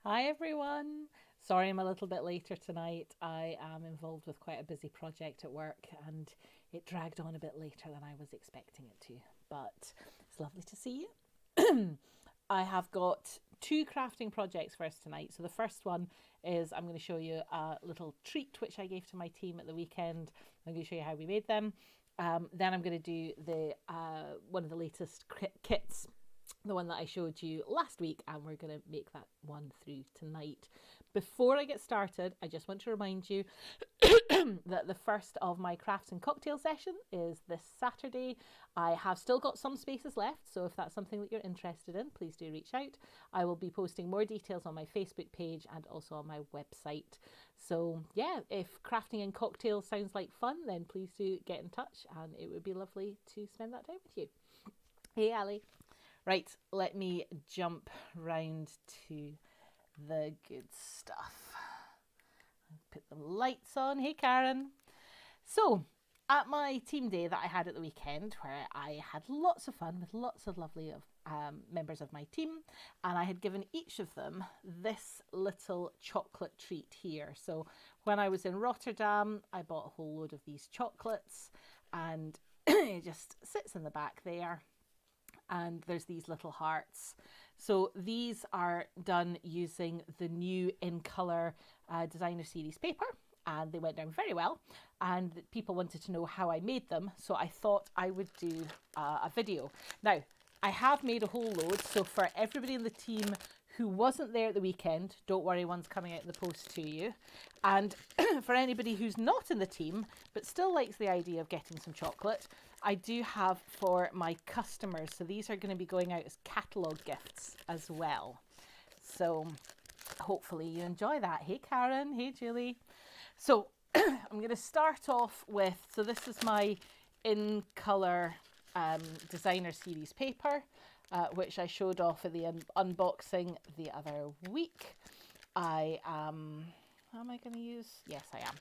Hi everyone. Sorry I'm a little bit later tonight. I am involved with quite a busy project at work and it dragged on a bit later than I was expecting it to. But it's lovely to see you. I have got two crafting projects for us tonight. So the first one is I'm going to show you a little treat which I gave to my team at the weekend. I'm going to show you how we made them. Then I'm going to do the one of the latest kits, the one that I showed you last week, and we're going to make that one through tonight. Before I get started, I just want to remind you that the first of my crafts and cocktail session is this Saturday. I have still got some spaces left, so if that's something that you're interested in, please do reach out. I will be posting more details on my Facebook page and also on my website. So yeah, if crafting and cocktails sounds like fun, then please do get in touch and it would be lovely to spend that time with you. Hey Ali. Right, let me jump round to the good stuff. Put the lights on. Hey, Karen. So, at my team day that I had at the weekend, where I had lots of fun with lots of lovely members of my team, and I had given each of them this little chocolate treat here. So, when I was in Rotterdam, I bought a whole load of these chocolates, and it just sits in the back there. And there's these little hearts. So these are done using the new In Colour designer series paper, and they went down very well, and people wanted to know how I made them, so I thought I would do a video. Now, I have made a whole load, so for everybody in the team who wasn't there at the weekend, don't worry, one's coming out in the post to you. And for anybody who's not in the team but still likes the idea of getting some chocolate, I do have for my customers, so these are going to be going out as catalogue gifts as well. So hopefully you enjoy that. Hey Karen, hey Julie. So I'm going to start off with, so this is my In Colour designer series paper, which I showed off at the unboxing the other week. I am I going to use? Yes, I am.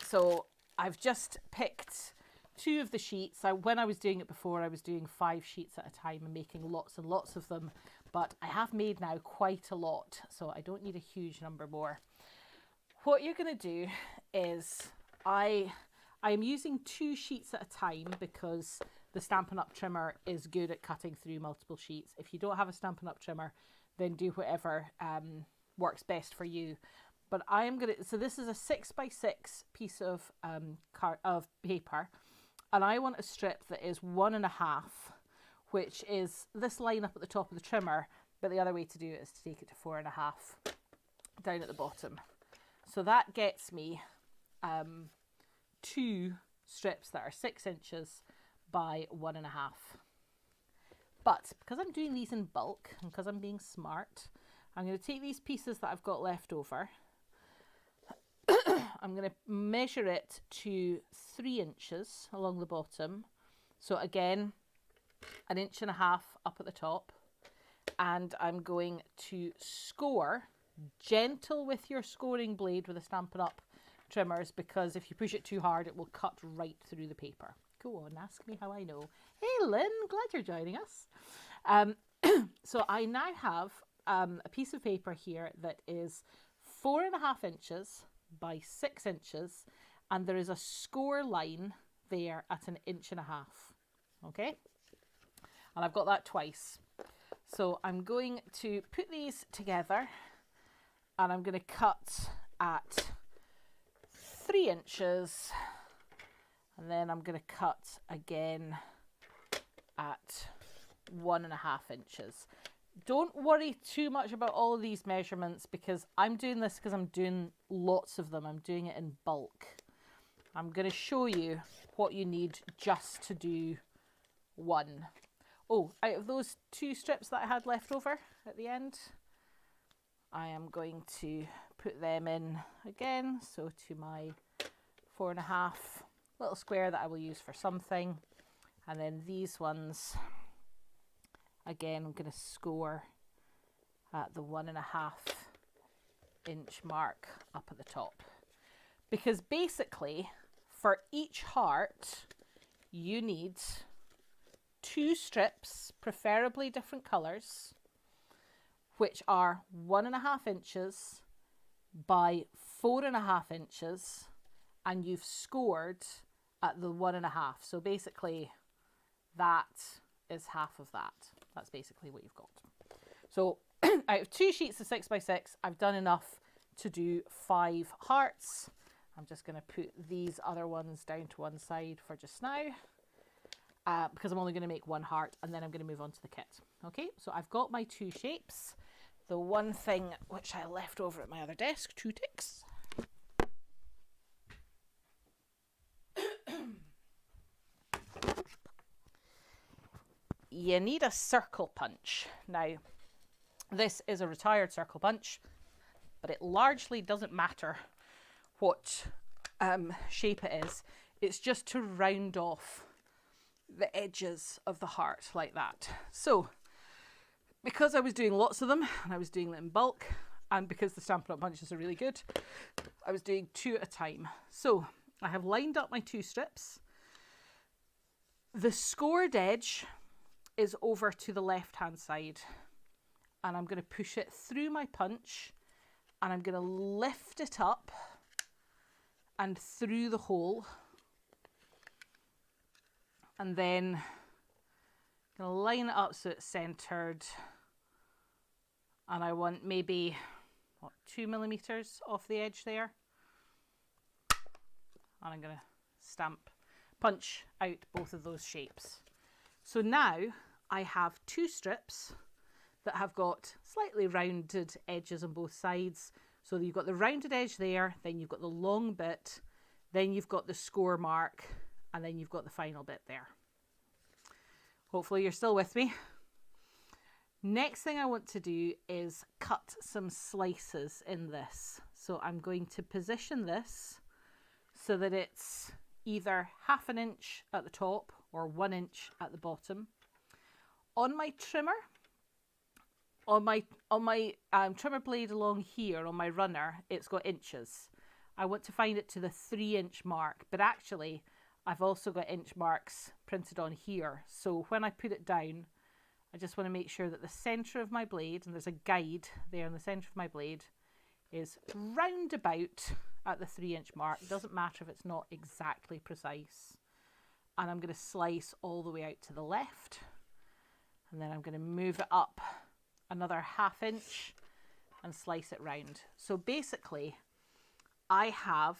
So I've just picked two of the sheets. When I was doing it before, I was doing 5 sheets at a time and making lots and lots of them, but I have made now quite a lot, so I don't need a huge number more. What you're going to do is I'm using 2 sheets at a time because the Stampin' Up trimmer is good at cutting through multiple sheets. If you don't have a Stampin' Up trimmer, then do whatever works best for you. But I am going to, so this is a 6x6 piece of paper, and I want a strip that is 1.5, which is this line up at the top of the trimmer, but the other way to do it is to take it to 4.5 down at the bottom. So that gets me 2 strips that are 6 inches by 1.5. But because I'm doing these in bulk and because I'm being smart, I'm going to take these pieces that I've got left over. I'm going to measure it to 3 inches along the bottom. So again, 1.5 inches up at the top. And I'm going to score, gentle with your scoring blade with a Stampin' Up trimmers, because if you push it too hard, it will cut right through the paper. Go on, ask me how I know. Hey Lynn, glad you're joining us. So I now have a piece of paper here that is 4.5 inches by 6 inches, and there is a score line there at 1.5 inches. Okay, and I've got that twice. So I'm going to put these together, and I'm going to cut at 3 inches, and then I'm going to cut again at 1.5 inches. Don't worry too much about all of these measurements, because I'm doing this because I'm doing lots of them. I'm doing it in bulk. I'm going to show you what you need just to do one. Oh, out of those 2 strips that I had left over at the end, I am going to put them in again. So to my 4.5 little square that I will use for something. And then these ones, again, I'm going to score at the 1.5 inch mark up at the top. Because basically, for each heart, you need 2 strips, preferably different colours, which are 1.5 inches by 4.5 inches, and you've scored at the 1.5. So basically that is half of that. That's basically what you've got. So out of 2 sheets of 6x6, I've done enough to do 5 hearts. I'm just going to put these other ones down to one side for just now, because I'm only going to make 1 heart, and then I'm going to move on to the kit. Okay, so I've got my 2 shapes. The one thing which I left over at my other desk, 2 ticks. You need a circle punch. Now, this is a retired circle punch, but it largely doesn't matter what shape it is. It's just to round off the edges of the heart like that. So because I was doing lots of them and I was doing them in bulk, and because the Stampin' Up punches are really good, I was doing 2 at a time. So I have lined up my 2 strips. The scored edge is over to the left hand side, and I'm going to push it through my punch, and I'm going to lift it up and through the hole, and then I'm going to line it up so it's centered, and I want maybe 2 millimeters off the edge there, and I'm going to punch out both of those shapes. So now I have 2 strips that have got slightly rounded edges on both sides. So you've got the rounded edge there, then you've got the long bit, then you've got the score mark, and then you've got the final bit there. Hopefully you're still with me. Next thing I want to do is cut some slices in this. So I'm going to position this so that it's either 1/2 inch at the top or 1 inch at the bottom. On my trimmer, on my trimmer blade along here on my runner, it's got inches. I want to find it to the 3-inch mark, but actually I've also got inch marks printed on here. So when I put it down, I just want to make sure that the center of my blade, and there's a guide there in the center of my blade, is round about at the 3-inch mark. It doesn't matter if it's not exactly precise. And I'm going to slice all the way out to the left, and then I'm going to move it up another 1/2 inch and slice it round. So basically I have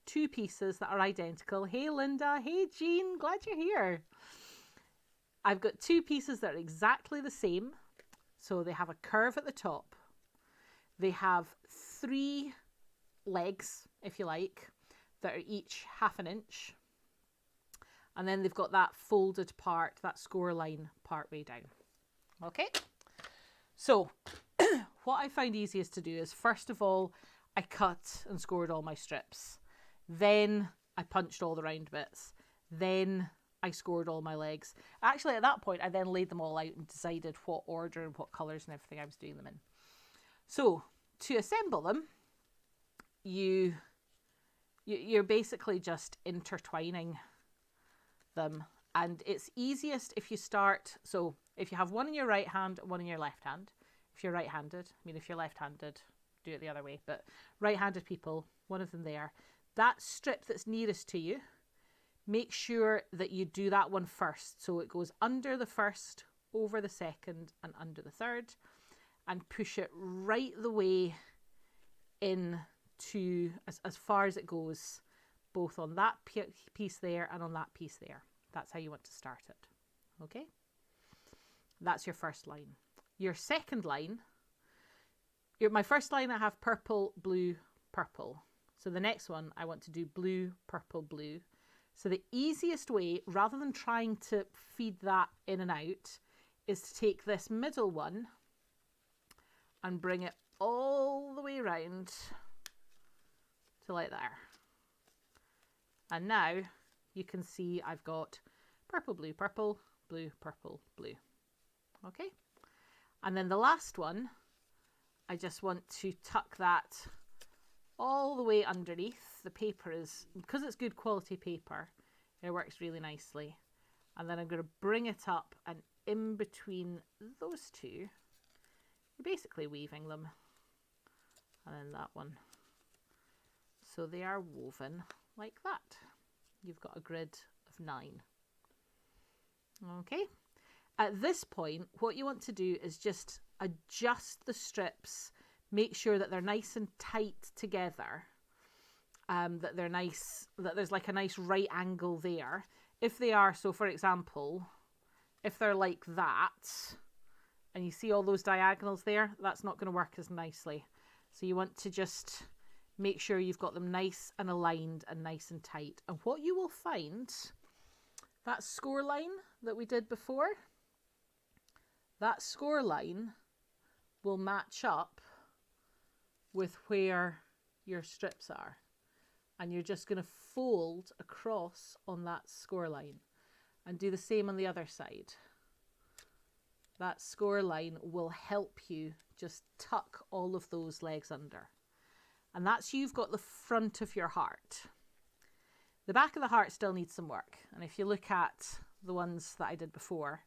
2 pieces that are identical. Hey Linda, hey Jean, glad you're here. I've got 2 pieces that are exactly the same. So they have a curve at the top. They have 3 legs, if you like, that are each 1/2 inch. And then they've got that folded part, that score line part way down. Okay. So what I find easiest to do is, first of all, I cut and scored all my strips. Then I punched all the round bits. Then I scored all my legs. Actually, at that point, I then laid them all out and decided what order and what colours and everything I was doing them in. So to assemble them, you're basically just intertwining them, and it's easiest if you start, so if you have one in your right hand and one in your left hand. If you're right-handed, I mean, if you're left-handed, do it the other way, but right-handed people, one of them there, that strip that's nearest to you, make sure that you do that one first. So it goes under the first, over the second, and under the third, and push it right the way in to as far as it goes, both on that piece there and on that piece there. That's how you want to start it. Okay? That's your first line. Your second line, my first line I have purple, blue, purple. So the next one I want to do blue, purple, blue. So the easiest way, rather than trying to feed that in and out, is to take this middle one and bring it all the way around to like there. And now you can see I've got purple, blue, purple, blue, purple, blue. Okay. And then the last one, I just want to tuck that all the way underneath. The paper is, because it's good quality paper, it works really nicely. And then I'm going to bring it up, and in between those two You're basically weaving them. And then that one. So they are woven like that. You've got a grid of 9. Okay. At this point, what you want to do is just adjust the strips, make sure that they're nice and tight together, that they're nice, that there's like a nice right angle there. If they are, so for example, if they're like that, and you see all those diagonals there, that's not going to work as nicely. So you want to just make sure you've got them nice and aligned and nice and tight. And what you will find, that score line that we did before, that score line will match up with where your strips are. And you're just going to fold across on that score line and do the same on the other side. That score line will help you just tuck all of those legs under. And that's, you've got the front of your heart. The back of the heart still needs some work. And if you look at the ones that I did before,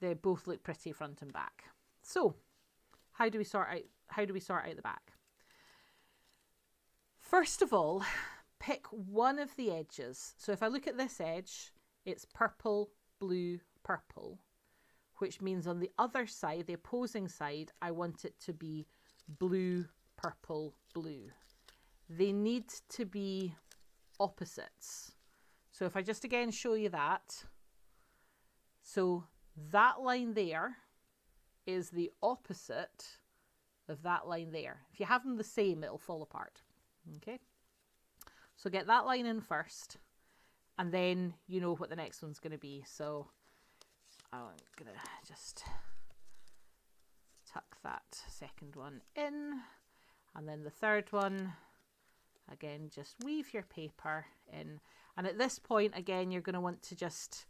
they both look pretty front and back. So how do we sort out the back? First of all, pick one of the edges. So if I look at this edge, it's purple, blue, purple, which means on the other side, the opposing side, I want it to be blue, purple, blue. They need to be opposites. So if I just again show you that, so that line there is the opposite of that line there. If you have them the same, it'll fall apart. Okay, so get that line in first, and then you know what the next one's going to be. So I'm going to just tuck that second one in, and then the third one, again, just weave your paper in. And at this point, again, you're going to want to just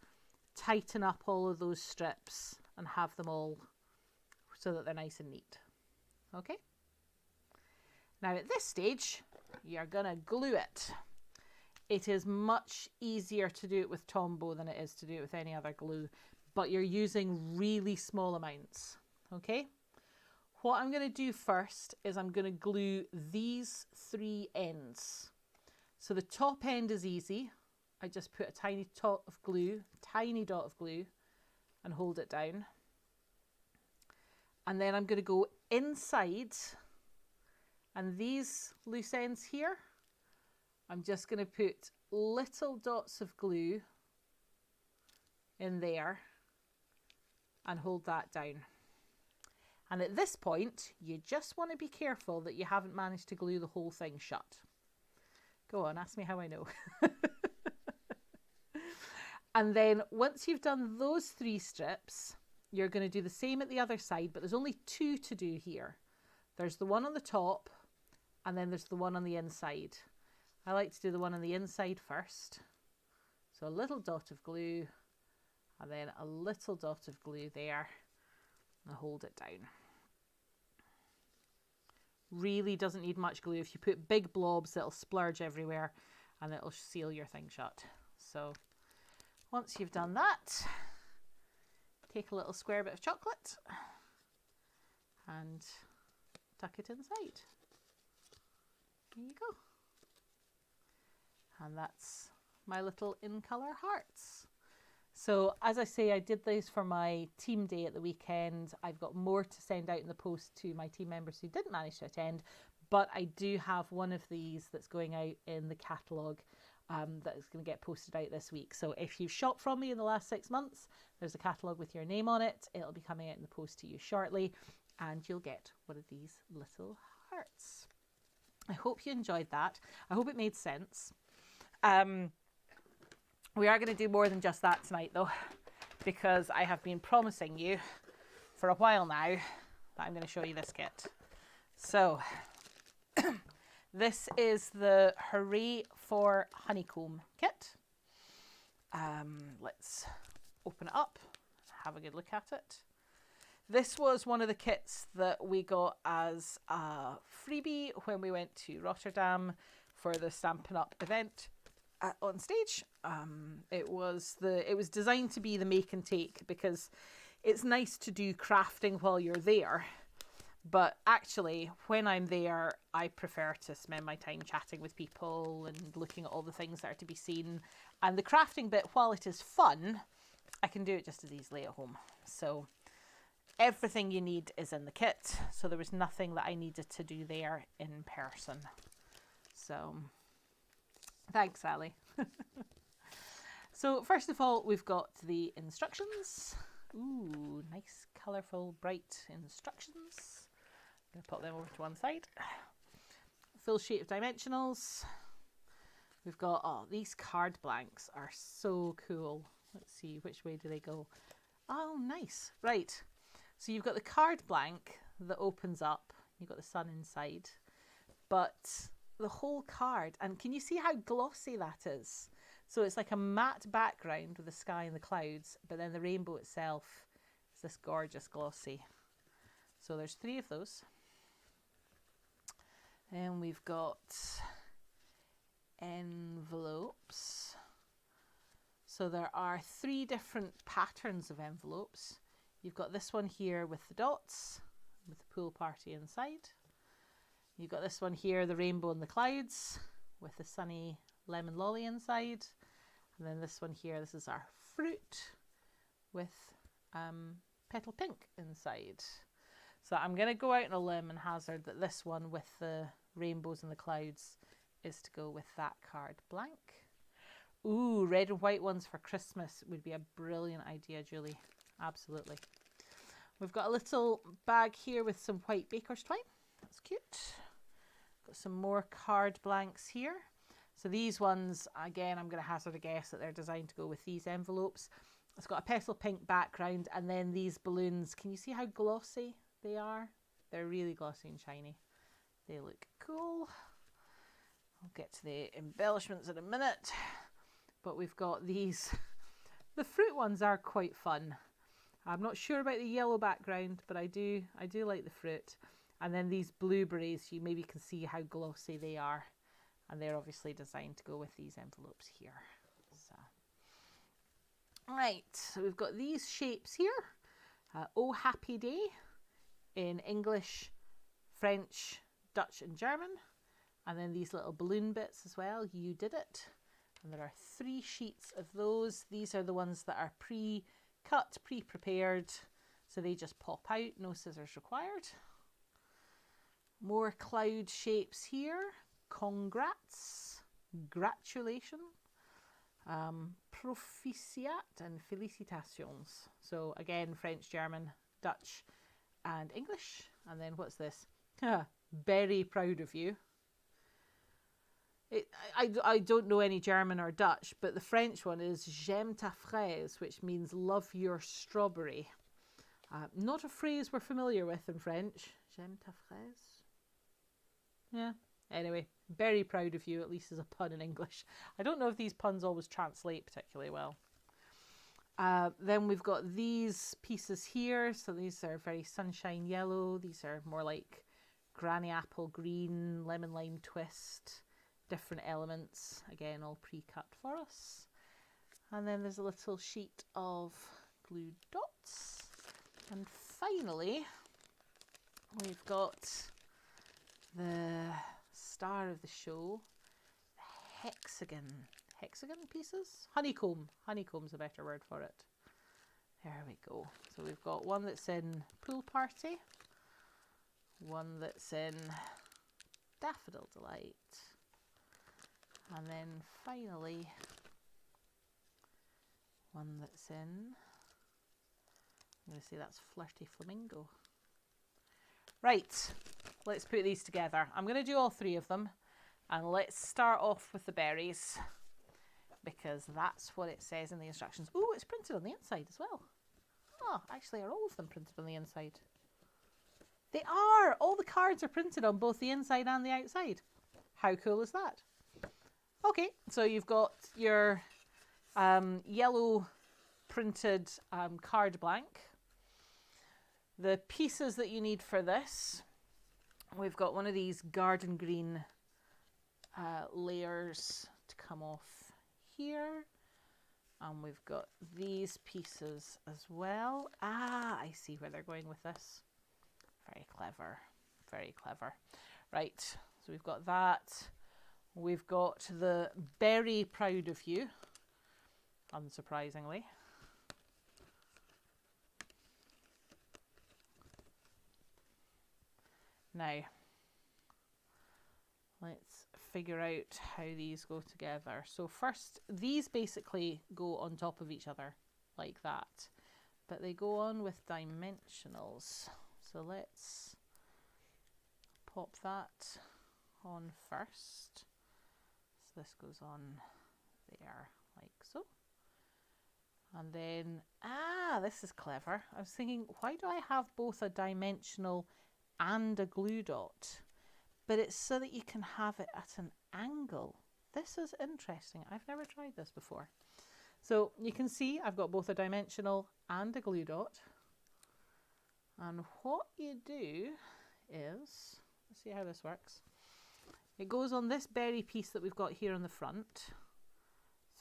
tighten up all of those strips and have them all so that they're nice and neat. Okay. Now at this stage, you're going to glue it. It is much easier to do it with Tombow than it is to do it with any other glue, but you're using really small amounts. Okay. What I'm going to do first is I'm going to glue these 3 ends. So the top end is easy. I just put a tiny dot of glue, and hold it down. And then I'm going to go inside, and these loose ends here, I'm just going to put little dots of glue in there and hold that down. And at this point, you just want to be careful that you haven't managed to glue the whole thing shut. Go on, ask me how I know. And then once you've done those 3 strips, you're going to do the same at the other side, but there's only 2 to do here. There's the one on the top, and then there's the one on the inside. I like to do the one on the inside first. So a little dot of glue, and then a little dot of glue there, and hold it down. Really doesn't need much glue. If you put big blobs, it'll splurge everywhere and it'll seal your thing shut. So once you've done that, take a little square bit of chocolate and tuck it inside. There you go. And that's my little in colour hearts. So as I say, I did these for my team day at the weekend. I've got more to send out in the post to my team members who didn't manage to attend, but I do have one of these that's going out in the catalogue that is going to get posted out this week. So if you've shopped from me in the last 6 months, there's a catalogue with your name on it. It'll be coming out in the post to you shortly, and you'll get one of these little hearts. I hope you enjoyed that. I hope it made sense. We are going to do more than just that tonight though, because I have been promising you for a while now that I'm going to show you this kit. So this is the Hooray for Honeycomb kit. Let's open it up, have a good look at it. This was one of the kits that we got as a freebie when we went to Rotterdam for the Stampin' Up event on stage. It was designed to be the make and take, because it's nice to do crafting while you're there, But actually, when I'm there, I prefer to spend my time chatting with people and looking at all the things that are to be seen. And the crafting bit, while it is fun, I can do it just as easily at home. So everything you need is in the kit. So there was nothing that I needed to do there in person. So thanks, Sally. So first of all, we've got the instructions. Ooh, nice, colourful, bright instructions. I'm going to pop them over to one side. Full sheet of dimensionals. We've got, oh, these card blanks are so cool. Let's see, which way do they go? Oh, nice. Right. So you've got the card blank that opens up. You've got the sun inside. But the whole card, and can you see how glossy that is? So it's like a matte background with the sky and the clouds, but then the rainbow itself is this gorgeous glossy. So there's 3 of those. And we've got envelopes. So there are 3 different patterns of envelopes. You've got this one here with the dots, with the pool party inside. You've got this one here, the rainbow and the clouds, with the sunny lemon lolly inside. And then this one here, this is our fruit with petal pink inside. So I'm going to go out on a limb and hazard that this one with the rainbows and the clouds is to go with that card blank. Ooh, red and white ones for Christmas would be a brilliant idea, Julie. Absolutely. We've got a little bag here with some white baker's twine. That's cute. Got some more card blanks here. So these ones, again, I'm going to hazard a guess that they're designed to go with these envelopes. It's got a petal pink background, and then these balloons. Can you see how glossy they are? They're really glossy and shiny. They look cool. I'll get to the embellishments in a minute. But we've got these. The fruit ones are quite fun. I'm not sure about the yellow background, but I do like the fruit. And then these blueberries, you maybe can see how glossy they are. And they're obviously designed to go with these envelopes here. So, right, so we've got these shapes here. Oh Happy Day in English, French, Dutch and German. And then these little balloon bits as well, You Did It. And there are 3 sheets of those. These are the ones that are pre-cut, pre-prepared. So they just pop out, no scissors required. More cloud shapes here. Congrats, gratulation, proficiat and felicitations. So again, French, German, Dutch and English. And then what's this? Very proud of you. I don't know any German or Dutch, but the French one is J'aime ta fraise, which means love your strawberry. Not a phrase we're familiar with in French. J'aime ta fraise. Yeah. Anyway, very proud of you, at least as a pun in English. I don't know if these puns always translate particularly well. Then we've got these pieces here. So these are very sunshine yellow. These are more like granny apple green, lemon lime twist, different elements. Again, all pre-cut for us. And then there's a little sheet of glued dots. And finally, we've got the star of the show, hexagon pieces, honeycomb's a better word for it. There we go. So we've got one that's in pool party, one that's in daffodil delight, and then finally one that's in, I'm going to say that's flirty flamingo. Right, let's put these together. I'm going to do all 3 of them, and let's start off with the berries because that's what it says in the instructions. Oh, it's printed on the inside as well. Oh, actually, are all of them printed on the inside? They are! All the cards are printed on both the inside and the outside. How cool is that? Okay, so you've got your yellow printed card blank. The pieces that you need for this, we've got one of these garden green layers to come off here. And we've got these pieces as well. Ah, I see where they're going with this. Very clever, very clever. Right, so we've got that. We've got the Very Proud of You, unsurprisingly. Now, let's figure out how these go together. So first, these basically go on top of each other like that, but they go on with dimensionals. So let's pop that on first. So this goes on there like so. And then, this is clever. I was thinking, why do I have both a dimensional and a glue dot? But it's so that you can have it at an angle. This is interesting. I've never tried this before. So you can see I've got both a dimensional and a glue dot. And what you do is, let's see how this works. It goes on this berry piece that we've got here on the front.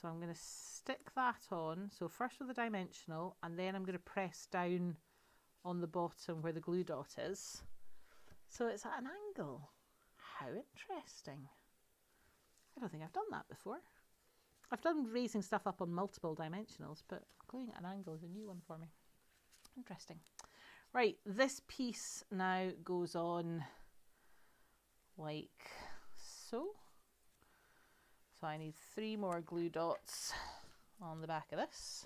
So I'm going to stick that on. So first with the dimensional, and then I'm going to press down on the bottom where the glue dot is. So it's at an angle. How interesting. I don't think I've done that before. I've done raising stuff up on multiple dimensionals, but gluing at an angle is a new one for me. Interesting. Right, this piece now goes on like so. So I need 3 more glue dots on the back of this.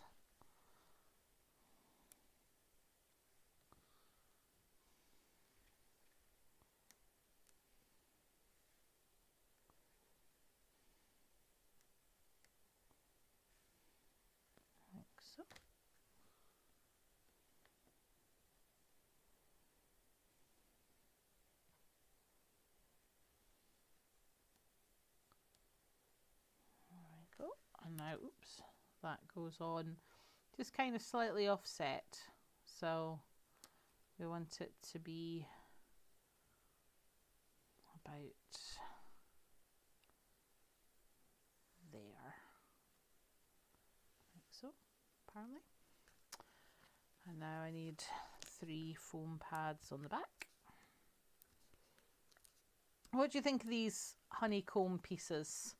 Like so. There we go. And now, oops, that goes on just kind of slightly offset. So we want it to be about there, like so, apparently. And now I need 3 foam pads on the back. What do you think of these honeycomb pieces?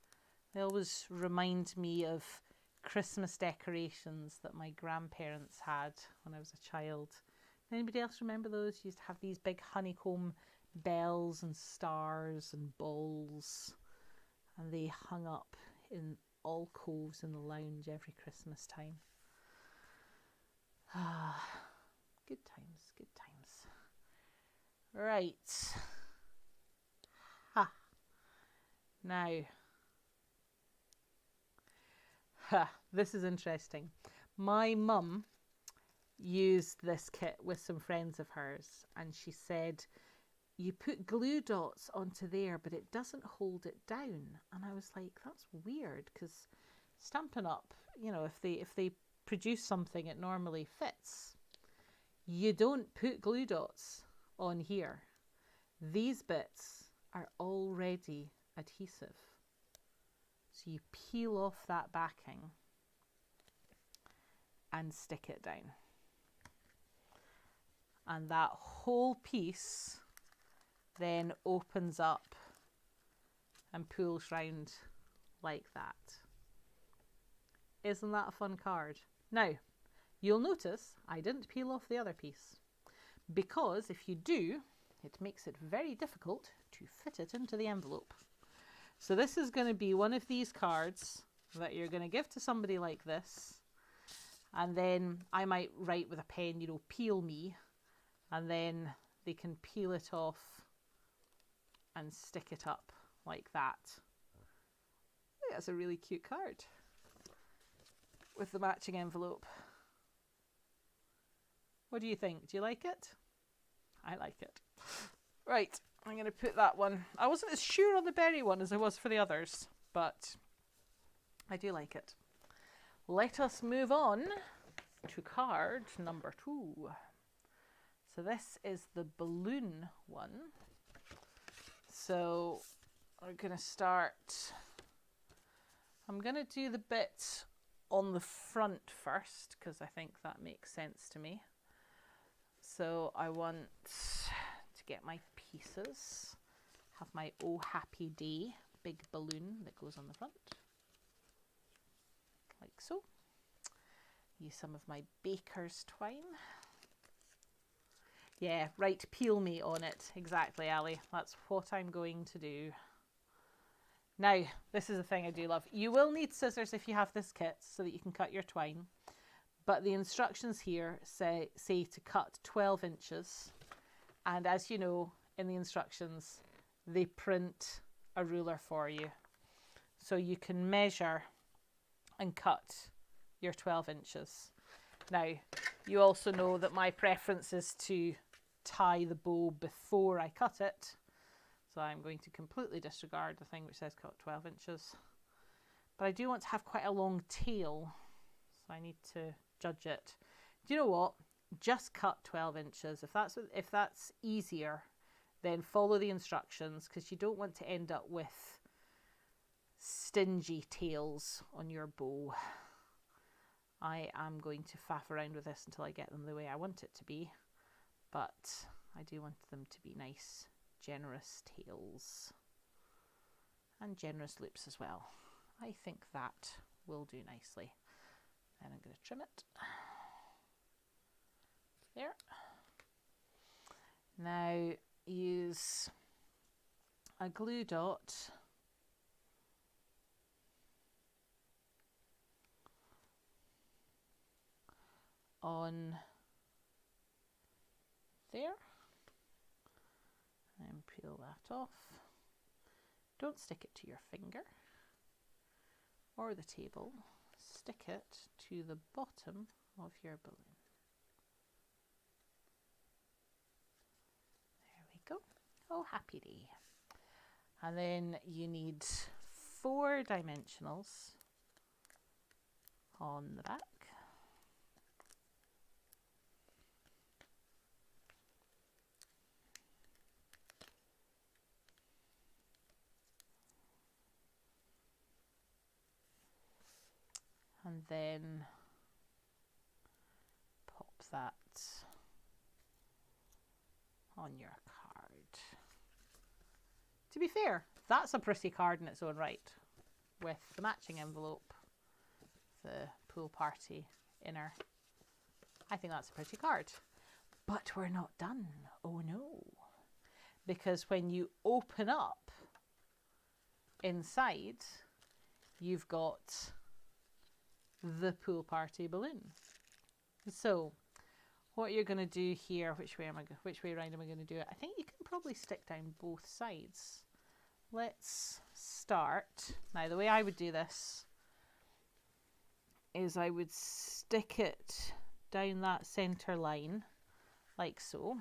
They always remind me of Christmas decorations that my grandparents had when I was a child. Anybody else remember those? You used to have these big honeycomb bells and stars and balls, and they hung up in alcoves in the lounge every Christmas time. Ah, good times, good times. Right. Ha. Now, this is interesting. My mum used this kit with some friends of hers, and she said, you put glue dots onto there, but it doesn't hold it down. And I was like, that's weird, because Stampin' Up, you know, if they produce something, it normally fits. You don't put glue dots on here. These bits are already adhesive. So you peel off that backing and stick it down. And that whole piece then opens up and pulls round like that. Isn't that a fun card? Now, you'll notice I didn't peel off the other piece, because if you do, it makes it very difficult to fit it into the envelope. So this is going to be one of these cards that you're going to give to somebody like this, and then I might write with a pen, you know, peel me, and then they can peel it off and stick it up like that. I think that's a really cute card with the matching envelope. What do you think? Do you like it? I like it. Right, I'm going to put that one. I wasn't as sure on the berry one as I was for the others, but I do like it. Let us move on to card number 2. So this is the balloon one. So we're going to start. I'm going to do the bit on the front first, because I think that makes sense to me. So I want get my pieces. Have my Oh Happy Day big balloon that goes on the front, like so. Use some of my baker's twine. Yeah, right, peel me on it. Exactly, Ali. That's what I'm going to do. Now, this is the thing I do love. You will need scissors if you have this kit so that you can cut your twine. But the instructions here say to cut 12 inches. And as you know, in the instructions, they print a ruler for you. So you can measure and cut your 12 inches. Now, you also know that my preference is to tie the bow before I cut it. So I'm going to completely disregard the thing which says cut 12 inches. But I do want to have quite a long tail, so I need to judge it. Do you know what? Just cut 12 inches. If that's easier, then follow the instructions, because you don't want to end up with stingy tails on your bow. I am going to faff around with this until I get them the way I want it to be, but I do want them to be nice, generous tails and generous loops as well. I think that will do nicely. Then I'm going to trim it. There. Now use a glue dot on there and peel that off. Don't stick it to your finger or the table, stick it to the bottom of your balloon. There we go. Oh, happy day. And then you need 4 dimensionals on the back. And then pop that on your card. To be fair, that's a pretty card in its own right, with the matching envelope, the pool party inner. I think that's a pretty card. But we're not done. Oh no. Because when you open up inside, you've got the pool party balloon. So what you're going to do here, which way around am I going to do it? I think you can probably stick down both sides. Let's start. Now the way I would do this is I would stick it down that center line like so.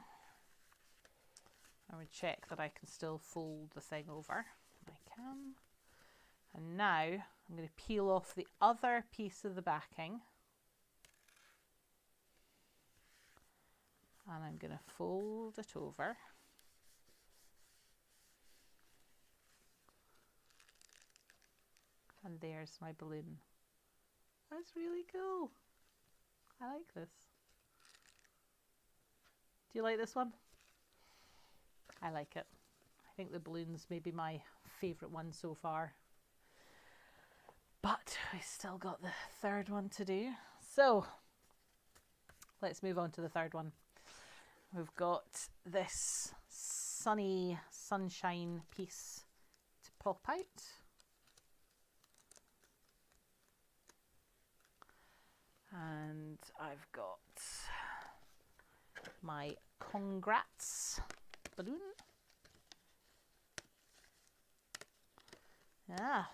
I would check that I can still fold the thing over. I can. And now I'm going to peel off the other piece of the backing, and I'm going to fold it over. And there's my balloon. That's really cool. I like this. Do you like this one? I like it. I think the balloon's maybe my favourite one so far. But we still got the third one to do. So let's move on to the third one. We've got this sunshine piece to pop out. And I've got my congrats balloon. Yeah.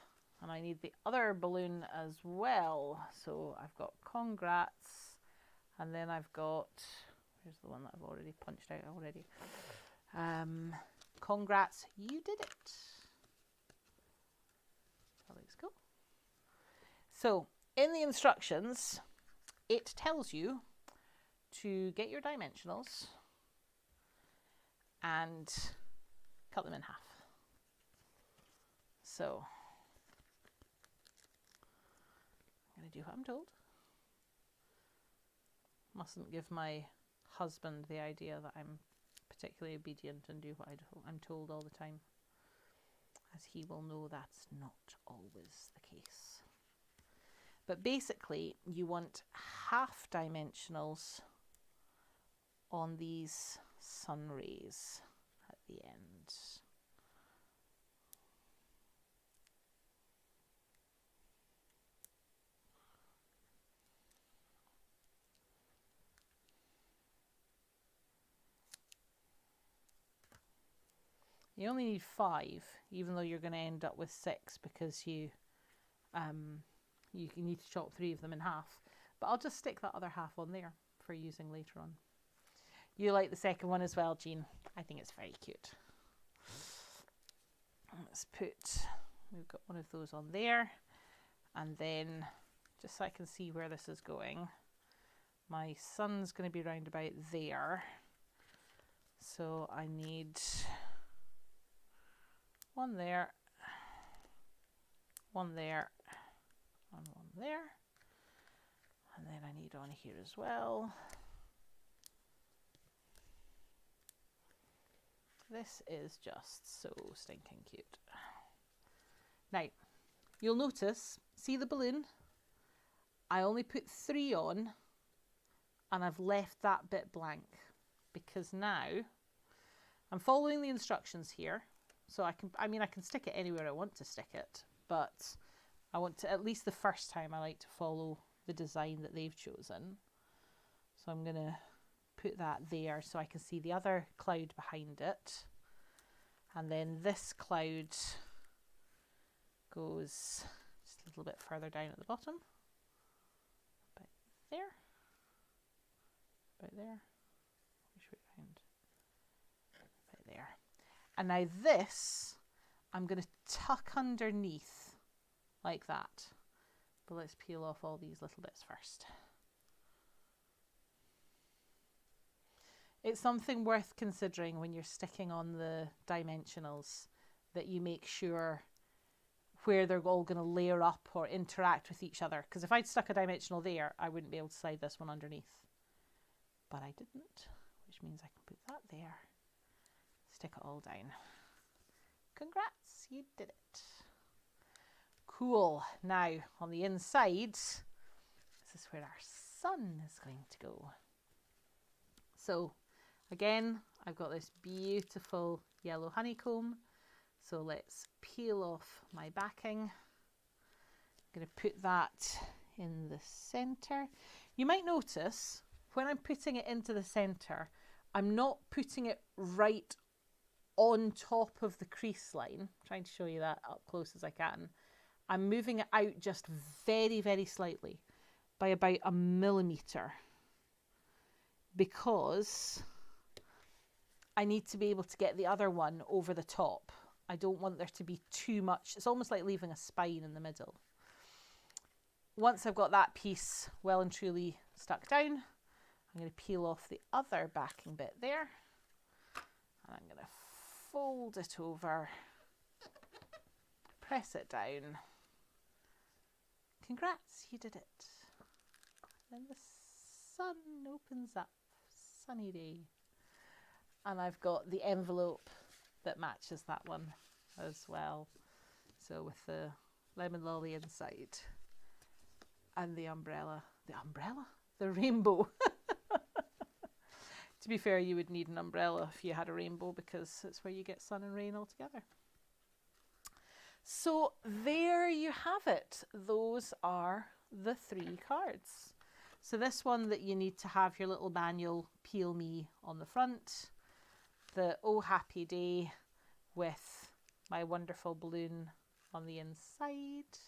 And I need the other balloon as well. So I've got congrats, and then I've got, here's the one that I've already punched out already. Congrats, you did it. That looks cool. So in the instructions, it tells you to get your dimensionals and cut them in half. So I'm going to do what I'm told. Mustn't give my husband the idea that I'm particularly obedient and do what I'm told all the time, as he will know that's not always the case. But basically, you want half dimensionals on these sun rays at the end. You only need 5, even though you're going to end up with 6 because you need to chop 3 of them in half. But I'll just stick that other half on there for using later on. You like the second one as well, Jean? I think it's very cute. We've got one of those on there. And then, just so I can see where this is going, my sun's going to be round about there. So I need one there, one there, and one there. And then I need on here as well. This is just so stinking cute. Now, you'll notice, see the balloon? I only put 3 on, and I've left that bit blank because now I'm following the instructions here. So I can stick it anywhere I want to stick it, but I want to, at least the first time, I like to follow the design that they've chosen. So I'm going to put that there so I can see the other cloud behind it. And then this cloud goes just a little bit further down at the bottom. About there. About there. Which way round? About there. And now this, I'm going to tuck underneath like that. But let's peel off all these little bits first. It's something worth considering when you're sticking on the dimensionals, that you make sure where they're all going to layer up or interact with each other. Because if I'd stuck a dimensional there, I wouldn't be able to slide this one underneath. But I didn't, which means I can put that there. Stick it all down. Congrats, you did it. Cool. Now, on the inside, this is where our sun is going to go. So, again, I've got this beautiful yellow honeycomb. So let's peel off my backing. I'm going to put that in the center. You might notice when I'm putting it into the center, I'm not putting it right on top of the crease line. I'm trying to show you that up close as I can. I'm moving it out just very, very slightly by about 1 millimeter, because I need to be able to get the other one over the top. I don't want there to be too much. It's almost like leaving a spine in the middle. Once I've got that piece well and truly stuck down, I'm going to peel off the other backing bit there. And I'm going to fold it over, press it down. Congrats, you did it. Then the sun opens up. Sunny day. And I've got the envelope that matches that one as well. So with the lemon lolly inside and the umbrella. The rainbow. To be fair, you would need an umbrella if you had a rainbow, because it's where you get sun and rain all together. So there you have it. Those are the 3 cards. So this one that you need to have your little manual Peel Me on the front. The Oh Happy Day with my wonderful balloon on the inside.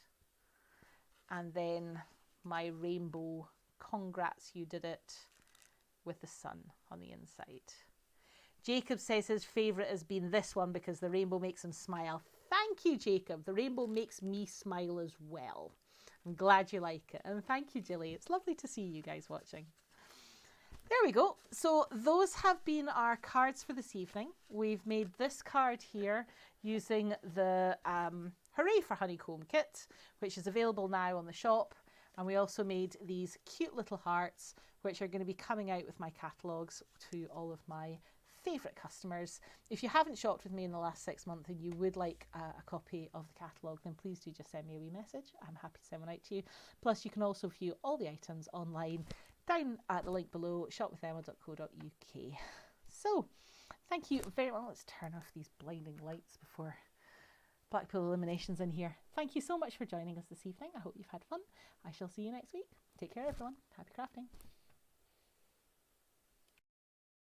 And then my rainbow Congrats, you did it, with the sun on the inside. Jacob says his favourite has been this one because the rainbow makes him smile. Thank you, Jacob. The rainbow makes me smile as well. I'm glad you like it. And thank you, Jilly. It's lovely to see you guys watching. There we go. So those have been our cards for this evening. We've made this card here using the Hooray for Honeycomb kit, which is available now on the shop. And we also made these cute little hearts, which are going to be coming out with my catalogues to all of my favourite customers. If you haven't shopped with me in the last 6 months and you would like a copy of the catalogue, then please do just send me a wee message. I'm happy to send one out to you. Plus, you can also view all the items online down at the link below, shopwithemma.co.uk. So, thank you very much. Let's turn off these blinding lights before Blackpool illuminations in here. Thank you so much for joining us this evening. I hope you've had fun. I shall see you next week. Take care, everyone. Happy crafting.